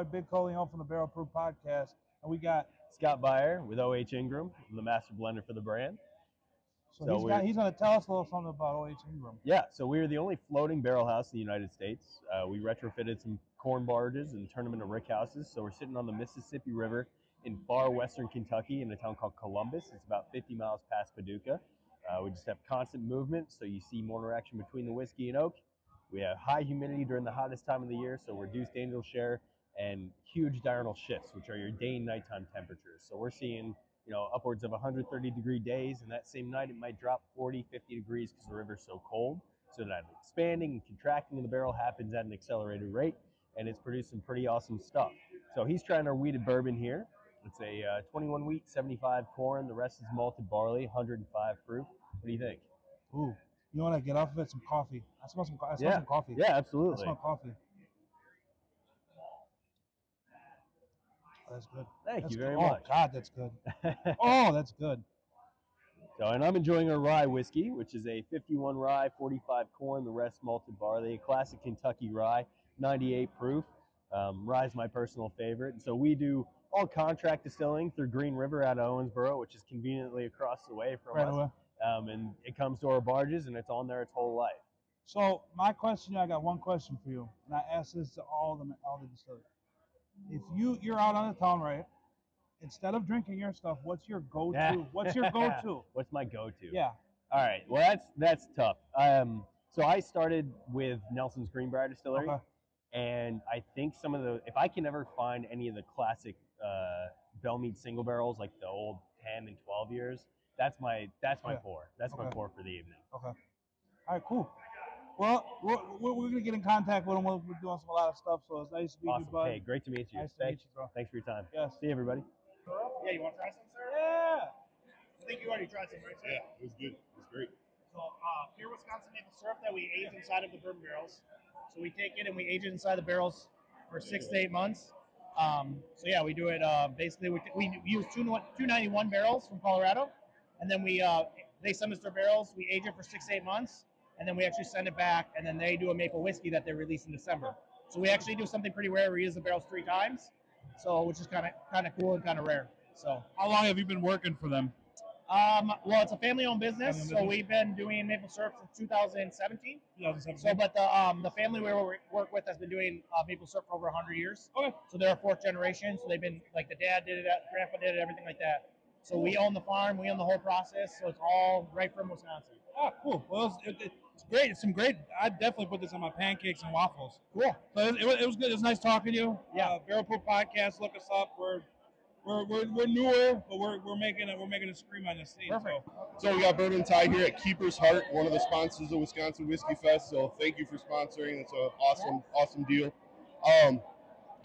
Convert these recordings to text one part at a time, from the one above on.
boy, Big Collione from the Barrel Proof Podcast, and we got Scott Beyer with OH Ingram. I'm the master blender for the brand. he's going to tell us a little something about OH Ingram. Yeah, so we're the only floating barrel house in the United States. We retrofitted some corn barges and turned them into rick houses. So we're sitting on the Mississippi River in far western Kentucky in a town called Columbus. It's about 50 miles past Paducah. We just have constant movement, so you see more interaction between the whiskey and oak. We have high humidity during the hottest time of the year, so reduced angel share and huge diurnal shifts, which are your day and nighttime temperatures. So we're seeing, upwards of 130-degree days, and that same night it might drop 40, 50 degrees because the river's so cold. So that expanding and contracting of the barrel happens at an accelerated rate, and it's producing pretty awesome stuff. So he's trying our wheated bourbon here. It's a 21 wheat, 75 corn. The rest is malted barley, 105 proof. What do you think? Ooh, you want to get off of it? Some coffee. I smell some coffee. Yeah, absolutely. I smell coffee. Oh, that's good. Thank you very much. Oh, God, that's good. Oh, that's good. So, and I'm enjoying a rye whiskey, which is a 51 rye, 45 corn, the rest malted barley, a classic Kentucky rye, 98 proof. Rye is my personal favorite. And so we do all contract distilling through Green River out of Owensboro, which is conveniently across the way from us. And it comes to our barges, and it's on there its whole life. So I got one question for you, and I ask this to all the distillers. If you're out on the town, right? Instead of drinking your stuff, what's your go-to? What's your go-to? What's my go-to? Yeah. All right. Well, that's tough. So I started with Nelson's Greenbrier Distillery, and I think if I can ever find any of the classic Bellmead single barrels, like the old 10 and 12 years, that's my pour. That's my pour for the evening. Okay. All right. Cool. Well, we're gonna get in contact with him. We're doing a lot of stuff, so it's nice to meet you, bud. Hey, great to meet you. Nice to meet you, bro. Thanks for your time. Yes. See you, everybody. Yeah, you want to try some, sir? Yeah. I think you already tried some, right, sir? Yeah, it was good. It was great. So, pure Wisconsin maple syrup that we age inside of the bourbon barrels. So we take it and we age it inside the barrels for 6 to 8 months. So yeah, we do it. Basically, we use 291 barrels from Colorado, and then they send us their barrels. We age it for 6 to 8 months, and then we actually send it back, and then they do a maple whiskey that they release in December. So we actually do something pretty rare. We use the barrels 3 times, so which is kind of cool and kind of rare. So how long have you been working for them? Well, it's a family-owned business, so we've been doing maple syrup since 2017. 2017. So, but the family we work with has been doing maple syrup for over 100 years. Okay. So they're a 4th generation. So they've been like the dad did it, grandpa did it, everything like that. So we own the farm, we own the whole process. So it's all right from Wisconsin. Oh, cool. Well, it's great. It's some great. I'd definitely put this on my pancakes and waffles. Cool. So it was good. It was nice talking to you. Yeah. Barrel Proof Podcast. Look us up. We're newer, but we're making a scream on this scene. Perfect. So we got Bourbon Tie here at Keeper's Heart, one of the sponsors of Wisconsin Whiskey Fest. So thank you for sponsoring. It's an awesome deal.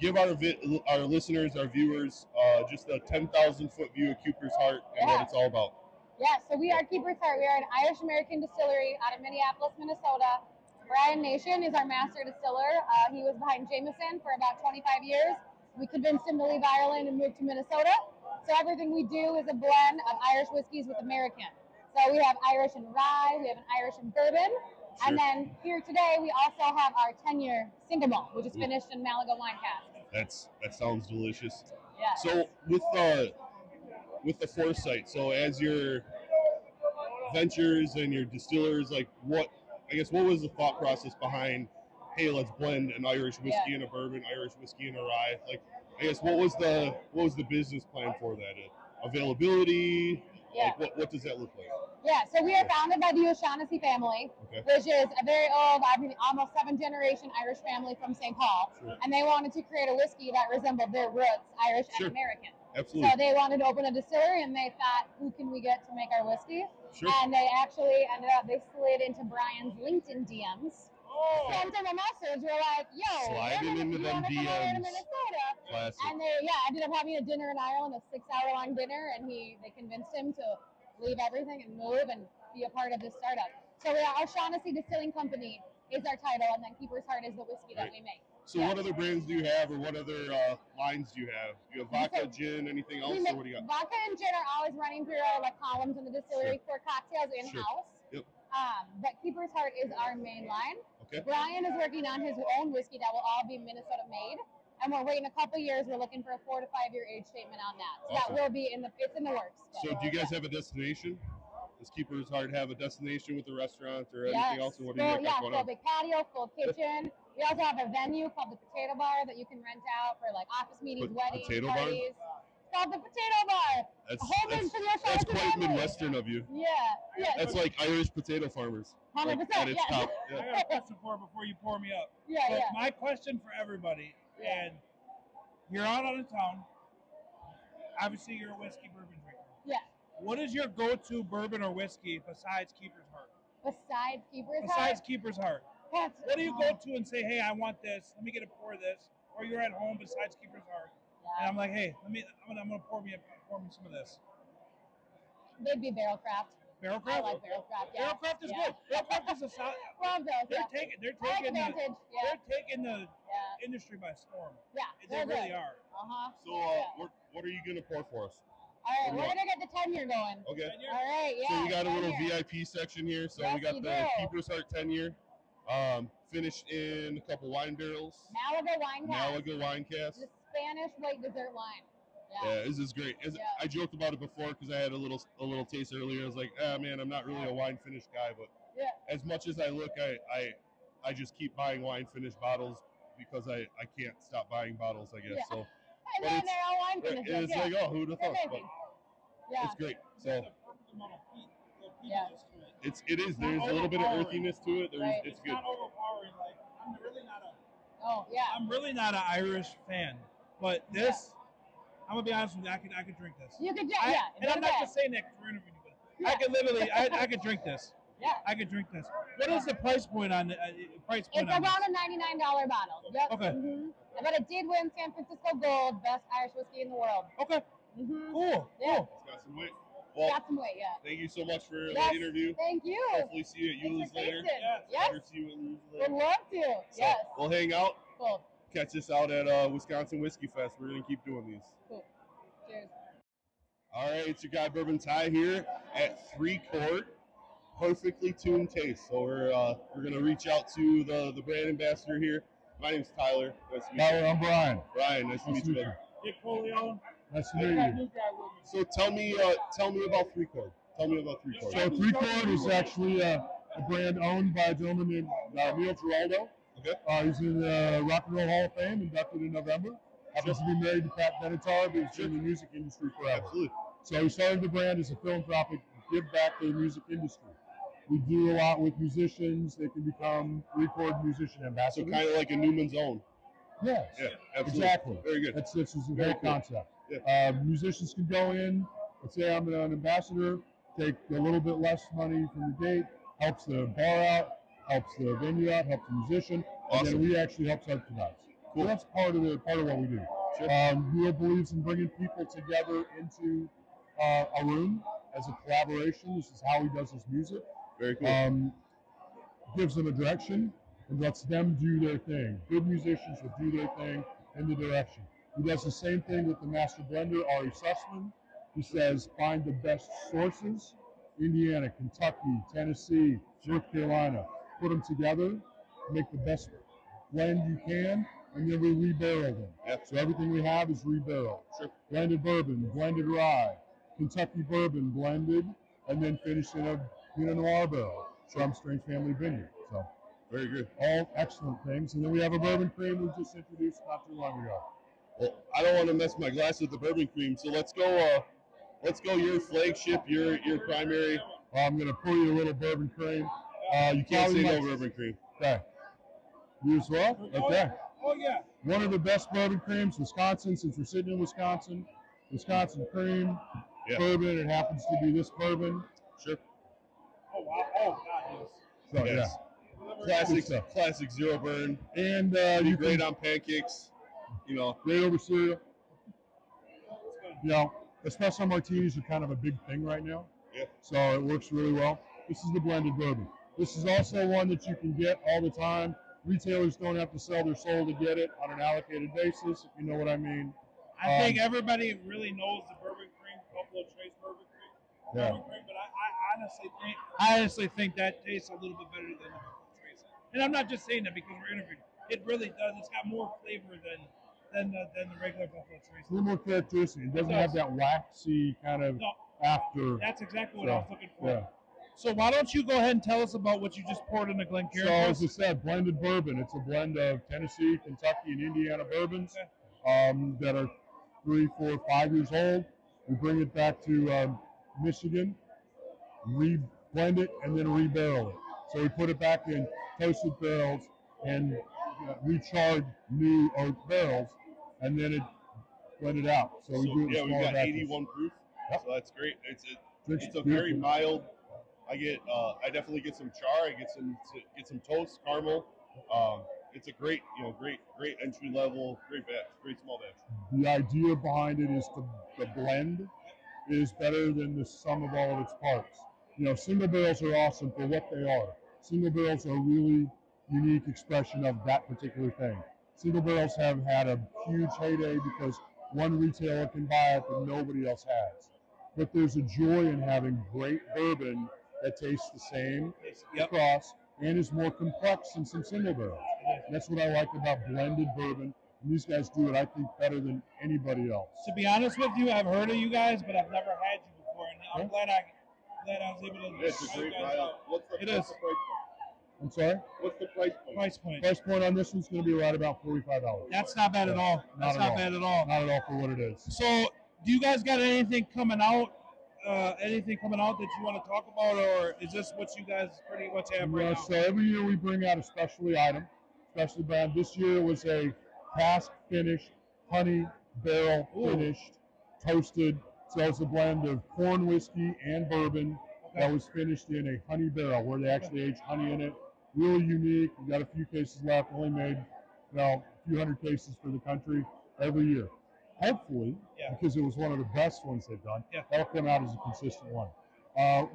Give our listeners, our viewers, just a 10,000-foot view of Keeper's Heart and what it's all about. Yeah, so we are Keeper's Heart. We are an Irish-American distillery out of Minneapolis, Minnesota. Brian Nation is our master distiller. He was behind Jameson for about 25 years. We convinced him to leave Ireland and move to Minnesota. So everything we do is a blend of Irish whiskeys with American. So we have Irish and rye, we have an Irish and bourbon. Sure. And then here today, we also have our 10-year single malt, which is finished in Malaga wine cask. That sounds delicious. Yeah. So with the foresight, so as your ventures and your distillers, like what was the thought process behind, hey, let's blend an Irish whiskey and a bourbon, Irish whiskey and a rye? Like, I guess what was the business plan for that? Availability? Yeah. Like what does that look like? Yeah, so we are founded by the O'Shaughnessy family, which is a very old, almost 7th-generation Irish family from St. Paul. Sure. And they wanted to create a whiskey that resembled their roots, Irish and American. Absolutely. So they wanted to open a distillery, and they thought, who can we get to make our whiskey? Sure. And they actually they slid into Brian's LinkedIn DMs. Sent him a message. We're like, yo, sliding into them DMs. To Minnesota. Classic. And they ended up having a dinner in Ireland, a 6-hour-long dinner, and they convinced him to leave everything and move and be a part of this startup. So our O'Shaughnessy Distilling Company is our title, and then Keeper's Heart is the whiskey that we make. So what other brands do you have, or what other lines do you have? Do you have vodka, gin, anything else, or what do you got? Vodka and gin are always running through our columns in the distillery for cocktails in-house. Yep. But Keeper's Heart is our main line. Okay. Brian is working on his own whiskey that will all be Minnesota made. and we're waiting a couple years. We're looking for a 4 to 5 year age statement on that. So Awesome. that will be it's in the works. So do you guys have a destination? Does Keeper's Heart have a destination with the restaurant or anything else? Or what do you got going full on? big patio, full kitchen. We also have a venue called the Potato Bar that you can rent out for like office meetings, weddings, Potato Bar? parties. It's called the Potato Bar. That's quite Midwestern of you. Yeah. That's like Irish potato farmers. 100%. Like, at its top. I got a question for her before you pour me up. Yeah. My question for everybody, and you're out on the town. Obviously, you're a whiskey bourbon drinker. Yeah. What is your go-to bourbon or whiskey besides Keeper's Heart? Besides Keeper's Heart? Besides Keeper's Heart. What do you go to and say, hey, I want this. Let me get a pour of this. Or you're at home besides Keeper's Heart. Yeah. And I'm like, hey, I'm gonna pour me some of this. They'd be Barrel Craft. Barrel Craft? I like Barrel Craft. Yeah. Barrel Craft is good. Barrel Craft is a solid. Love those. They're taking the industry by storm. Yeah. They really are. So what are you gonna pour for us? All right, we're gonna get the 10-year going. Okay. All right, yeah. So we got a little 10-year. VIP section here. So Yes, we got we the do. Keeper's Heart 10-year, finished in a couple wine barrels. Malaga wine cask. Malaga wine cask. The Spanish white dessert wine. Yeah, this is great. I joked about it before because I had a little taste earlier. I was like, man, I'm not really a wine finish guy, but as much as I look, I just keep buying wine finish bottles because I can't stop buying bottles, I guess. So, And then they're all wine finishes. it's like, oh, who'd have thought? But Yeah. it's great. So Yeah. it is. There's a little bit of earthiness to it. Right. It's It's good. not overpowering. Like Oh, yeah. I'm really not an Irish fan, but this, I'm gonna be honest with you, I could drink this. You could drink, And I'm not just saying that because we're interviewing you, but I could literally, I could drink this. Yeah. I could drink this. What is the price point on It's around a $99 bottle. Yep. Okay. But it did win San Francisco Gold, best Irish whiskey in the world. Okay. Cool. Yeah. It's got some weight. Well, Got some weight, yeah. thank you so much for the Yes, interview. Thank you. Hopefully see you at Yule's later. Yes. Better see you at Yule's Would later. love to. So Yes. we'll hang out. Cool. Catch us out at Wisconsin Whiskey Fest. We're gonna keep doing these. Cool. Cheers. All right, it's your guy Bourbon Ty here at 3 Chord. Perfectly tuned taste. So we're gonna reach out to the brand ambassador here. My name's Tyler. Nice to meet you. I'm Brian. Brian, nice to meet you, brother. Dick Collione. Nice to meet you. So tell me about 3 Chord. Tell me about 3 Chord. So 3 Chord is actually a brand owned by a gentleman named Neil Giraldo. Okay. He's in the Rock and Roll Hall of Fame, inducted in November. Happens to be married to Pat Benatar, but he's been in the music industry forever. Absolutely. So he started the brand as a philanthropic give back to the music industry. We do a lot with musicians. They can become 3 Chord musician So ambassadors. kind of like a Newman's Own. Yes. Yeah, absolutely. Exactly. Very good. This is a Very great cool. concept. Yeah. Musicians can go in, let's say I'm an ambassador, take a little bit less money from the gate, helps the bar out, helps the venue out, helps the musician, and then we actually help subsidize. Cool. So that's part of what we do. Sure. Neil believes in bringing people together into a room as a collaboration. This is how he does his music. Very cool. Gives them a direction and lets them do their thing. Good musicians will do their thing in the direction. He does the same thing with the master blender, Ari Sussman. He says, find the best sources, Indiana, Kentucky, Tennessee, North Carolina. Put them together, make the best blend you can, and then we rebarrel them. Yep. So everything we have is rebarreled. Sure. Blended bourbon, blended rye, Kentucky bourbon blended, and then finished in a Pinot Noir barrel, from Strange Family Vineyard. So very good. All excellent things. And then we have a bourbon cream we just introduced not too long ago. Well, I don't want to mess my glass with the bourbon cream, so let's go your flagship, your primary. I'm going to pour you a little bourbon cream. You can't say no bourbon cream. Okay. You as well? Okay. Oh, yeah. One of the best bourbon creams, Wisconsin, since we're sitting in Wisconsin. Wisconsin cream, bourbon. It happens to be this bourbon. Sure. Oh, wow. Oh, God, So, yes. Classic zero burn. And you great on pancakes. You know, great over cereal. You know, espresso martinis are kind of a big thing right now. Yeah. So it works really well. This is the blended bourbon. This is also one that you can get all the time. Retailers don't have to sell their soul to get it on an allocated basis, if you know what I mean. I think everybody really knows the bourbon cream, Buffalo Trace bourbon cream. Yeah. Bourbon cream, but I honestly think that tastes a little bit better than the Buffalo Trace. And I'm not just saying that because we're interviewing. It really does. It's got more flavor than than the regular Buffalo Trace. It's a little more characteristic. It doesn't have that waxy kind of No, after. that's exactly what I was looking for. Yeah. So why don't you go ahead and tell us about what you just poured in the Glencairn? So as I said, blended bourbon. It's a blend of Tennessee, Kentucky, and Indiana bourbons that are 3, 4, 5 years old. We bring it back to Michigan, re-blend it, and then rebarrel it. So we put it back in toasted barrels and recharge new oak barrels, and then it blended out. So we do it in we've smaller got batches. 81 proof, Yep. so that's great. It's a beautiful. very mild. I definitely get some char. I get some toast, caramel. It's a great entry level, great batch, great small batch. The idea behind it is the blend is better than the sum of all of its parts. Single barrels are awesome for what they are. Single barrels are a really unique expression of that particular thing. Single barrels have had a huge heyday because one retailer can buy it that nobody else has. But there's a joy in having great bourbon that tastes the same across and is more complex than some single barrels. And that's what I like about blended bourbon. And these guys do it, I think, better than anybody else. To be honest with you, I've heard of you guys, but I've never had you before, and I'm glad I was able to. It's a great mild. What's the price point? I'm sorry? What's the price point? Price point. Price point on this one's going to be right about $45. That's not bad at all. That's not bad at all. Not at all for what it is. So, do you guys got anything coming out? Anything coming out that you want to talk about, or is this what you guys pretty much have right now? So every year we bring out a specialty item, specialty brand. This year was a cask finished, honey barrel finished, toasted. So it's a blend of corn whiskey and bourbon that was finished in a honey barrel where they actually aged honey in it. Really unique. We got a few cases left. Only made a few hundred cases for the country every year. Hopefully, because it was one of the best ones they've done, that'll come out as a consistent one.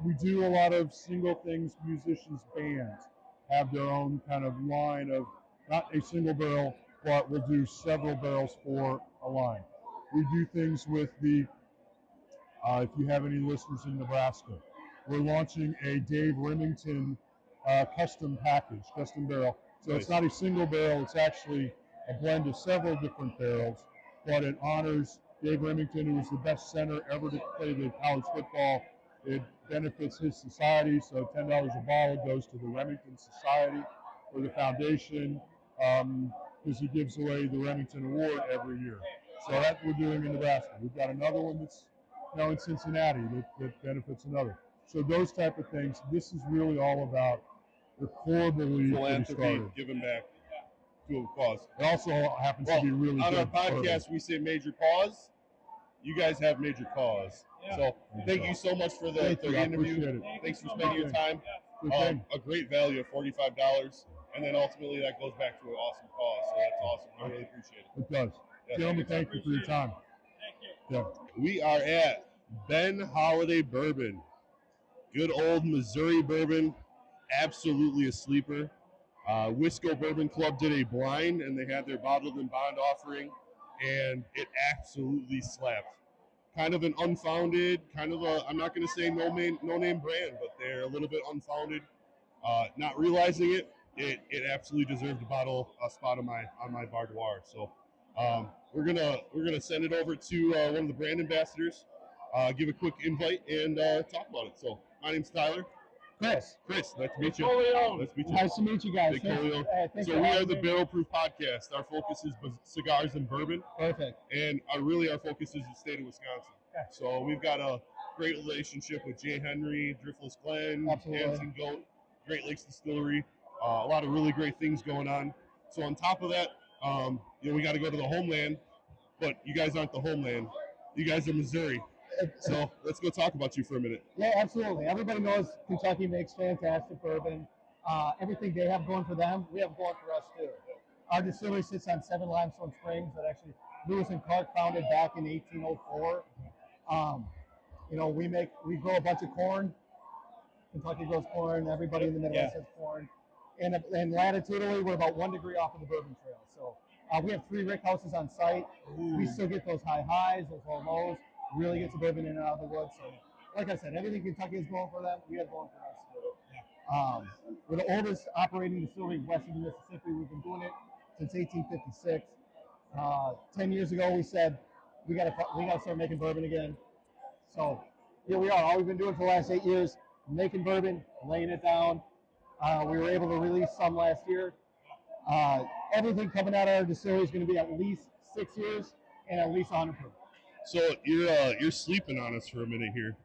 We do a lot of single things. Musicians, bands have their own kind of line of not a single barrel, but we'll do several barrels for a line. We do things with the, if you have any listeners in Nebraska, we're launching a Dave Remington custom package, custom barrel. So It's not a single barrel, it's actually a blend of several different barrels, but it honors Dave Remington, who was the best center ever to play the college football. It benefits his society, so $10 a bottle goes to the Remington Society or the foundation, because he gives away the Remington Award every year. So that's what we're doing in Nebraska. We've got another one that's in Cincinnati that benefits another. So those type of things, this is really all about the core belief that he started. Giving back to a cause. It also happens to be really on good. our podcast, we say major pause. You guys have major cause. So thank you so much for the interview. Thanks for spending your time. A great value of $45, and then ultimately that goes back to an awesome cause. So that's awesome. I really appreciate it. It does. Gentlemen, thank you for your time. Thank you. We are at Ben Holiday Bourbon. Good old Missouri bourbon. Absolutely a sleeper. Wisco Bourbon Club did a blind, and they had their bottled and bond offering, and it absolutely slapped. Kind of an unfounded, I'm not going to say no name brand, but they're a little bit unfounded. Not realizing it absolutely deserved a spot on my bar noir. So we're gonna send it over to one of the brand ambassadors, give a quick invite, and talk about it. So my name's Tyler. Chris, nice to meet you. Collione. Nice to meet you. Nice to meet you guys. Big Collione. So we are the Barrel Proof Podcast. Our focus is cigars and bourbon. Perfect. And our focus is the state of Wisconsin. Okay. So we've got a great relationship with J. Henry, Driftless Glen, Hanson Goat, Great Lakes Distillery. A lot of really great things going on. So on top of that, we got to go to the homeland, but you guys aren't the homeland. You guys are Missouri. So let's go talk about you for a minute. Yeah, absolutely. Everybody knows Kentucky makes fantastic bourbon. Everything they have going for them, we have going for us too. Our distillery sits on 7 limestone springs that actually Lewis and Clark founded back in 1804. We grow a bunch of corn. Kentucky grows corn. Everybody in the Midwest has corn. And latitudinally, we're about 1 degree off of the Bourbon Trail. So we have 3 rick houses on site. Ooh. We still get those high highs, those low lows. Really gets the bourbon in and out of the woods. So, like I said, everything Kentucky is going for them, we have going for us too. We're the oldest operating distillery west of the Mississippi. We've been doing it since 1856. 10 years ago, we said we got to start making bourbon again. So here we are. All we've been doing for the last 8 years, making bourbon, laying it down. We were able to release some last year. Everything coming out of our distillery is going to be at least 6 years and at least 100 proof. So you're sleeping on us for a minute here.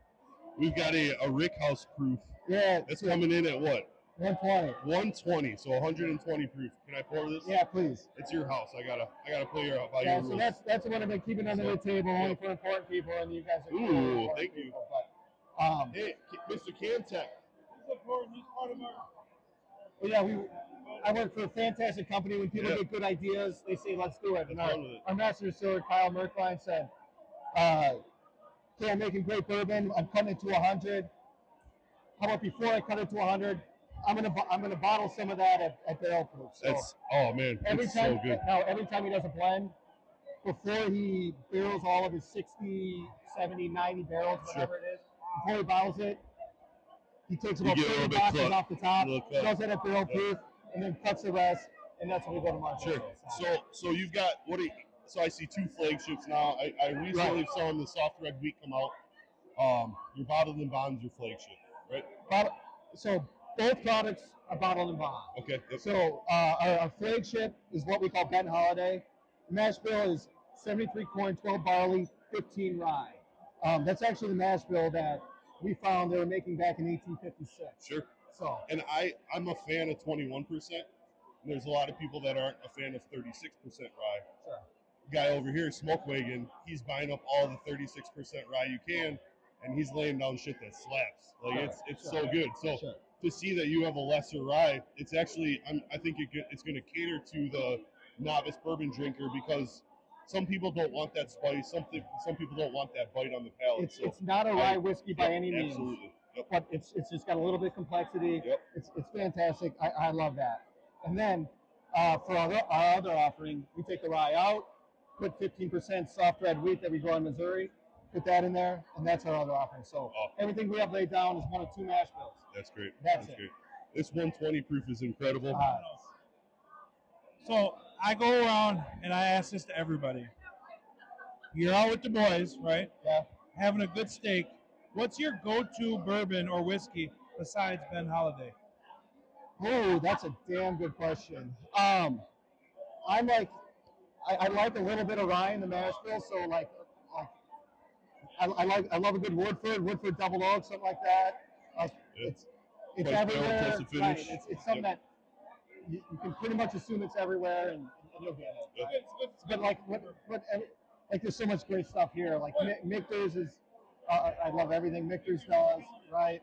We've got a Rick House proof. Yeah, That's coming in at what? 120. 120. So 120 proof. Can I pour this? Yeah, please. It's your house. I gotta play your by Yeah, your so rules. that's what I've been keeping under the table, only for important people, and you guys are Ooh, important thank you. people. But, Hey, Mr. Cantech. well, yeah, I work for a fantastic company. When people get good ideas, they say, let's do it. And our master distiller, Kyle Merkline, said, okay, I'm making great bourbon. I'm cutting it to 100. How about before I cut it to 100, I'm gonna bottle some of that at barrel proof. So That's every it's time, so good. now every time he does a blend, before he barrels all of his 60, 70, 90 barrels, whatever it is, before he bottles it, he takes about 30 boxes off the top, does it at barrel proof, and then cuts the rest, and that's when we go to market. Sure. So you've got so I see 2 flagships now. I recently saw the soft red wheat come out. Your bottled and bond's your flagship, right? So both products are bottled and bond. Okay. Yep. So our flagship is what we call Ben Holiday. The mash bill is 73 corn, 12 barley, 15 rye. That's actually the mash bill that we found they were making back in 1856. Sure. So, and I'm a fan of 21%. There's a lot of people that aren't a fan of 36% rye. Sure. Guy over here, Smoke Wagon, he's buying up all the 36% rye you can, and he's laying down shit that slaps. Like it's so good. So to see that you have a lesser rye, it's actually I think it's going to cater to the novice bourbon drinker because some people don't want that spice. Some people don't want that bite on the palate. It's not a rye whiskey by any means. Absolutely. Yep. But it's just got a little bit of complexity. Yep. It's fantastic. I love that. And then for our other offering, we take the rye out, put 15% soft red wheat that we grow in Missouri, put that in there, and that's our other offering. So everything we have laid down is 1 of 2 mash bills. That's great. That's great. This 120 proof is incredible. So I go around and I ask this to everybody. You're out with the boys, right? Yeah. Having a good steak. What's your go-to bourbon or whiskey besides Ben Holiday? Oh, that's a damn good question. I like a little bit of rye in the mash bill, so I love a good Woodford double oak, something like that. It's everywhere. Right. It's something that you can pretty much assume it's everywhere, and you'll get it. But like there's so much great stuff here. Like Michter's is, I love everything Michter's does, right?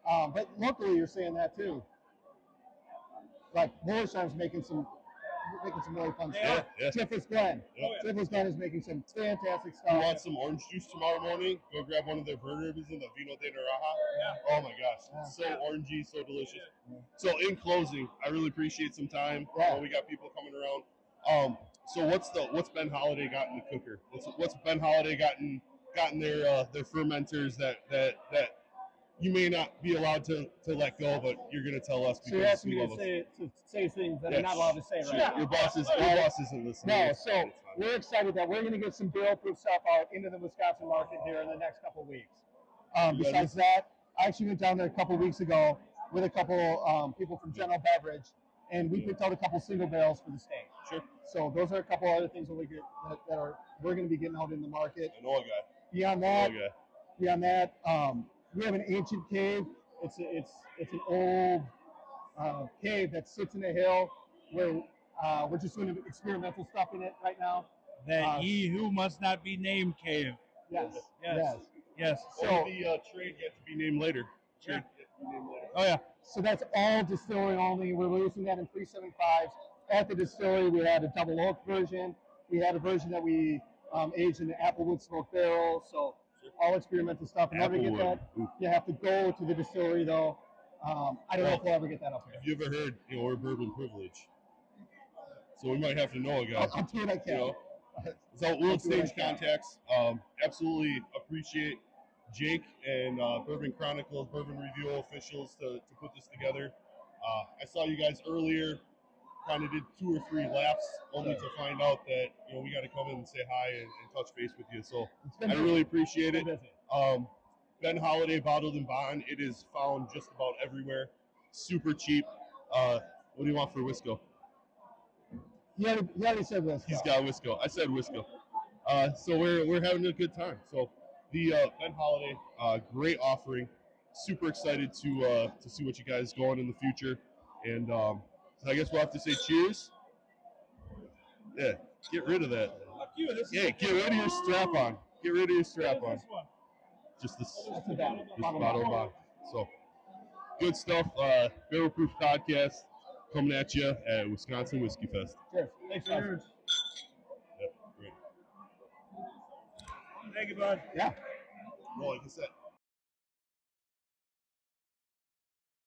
But locally, you're saying that too. Like Morrisheim's making some really fun stuff. Tiffles Glen. Tiffles Glen is making some fantastic stuff. You want some orange juice tomorrow morning? Go grab one of their burgers in the Vino de Naraha. Yeah. Oh my gosh, so orangey, so delicious. So in closing, I really appreciate some time. We got people coming around. So what's Ben Holiday got in the cooker? What's Ben Holiday gotten their fermenters that you may not be allowed to let go, but you're going to tell us because you asked me love to say things that I'm not allowed to say, right? Yeah. Your boss isn't listening. No, so we're excited that we're going to get some barrel-proof stuff out into the Wisconsin market here in the next couple of weeks. Besides that, I actually went down there a couple of weeks ago with a couple people from General Beverage, and we picked out a couple single barrels for the state. Sure. So those are a couple other things that we're going to be getting out in the market. I know a guy. Beyond that, we have an ancient cave. It's an old cave that sits in a hill where we're just doing experimental stuff in it right now. That ye who must not be named cave. Yes. So the trade yet to be named later. Oh yeah. So that's all distillery only. We're releasing that in 375s. At the distillery, we had a double oak version. We had a version that we aged in the applewood smoke barrel. So all experimental stuff. In order to get that, you have to go to the distillery, though. I don't know if we'll ever get that up here. Have you ever heard, we're bourbon privilege? So we might have to know a guy. I'll do what I can. So we'll exchange contacts. Absolutely appreciate Jake and Bourbon Chronicles, Bourbon Review officials to put this together. I saw you guys earlier. kind of did 2 or 3 laps, only to find out that we got to come in and say hi and touch base with you. So I really appreciate it. Ben Holiday Bottled and Bond. It is found just about everywhere. Super cheap. What do you want for Wisco? He already said Wisco. He's got Wisco. I said Wisco. So we're having a good time. So the Ben Holiday, great offering. Super excited to see what you guys go on in the future. And so I guess we'll have to say cheers. Yeah, get rid of that. Fuck you. Yeah, get rid of your strap on. Get rid of your strap on. Just this bottle of bond. So good stuff. Barrel Proof Podcast coming at you at Wisconsin Whiskey Fest. Cheers. Thanks, guys. Cheers. Yep, great. Thank you, bud. Yeah. Well, like I said,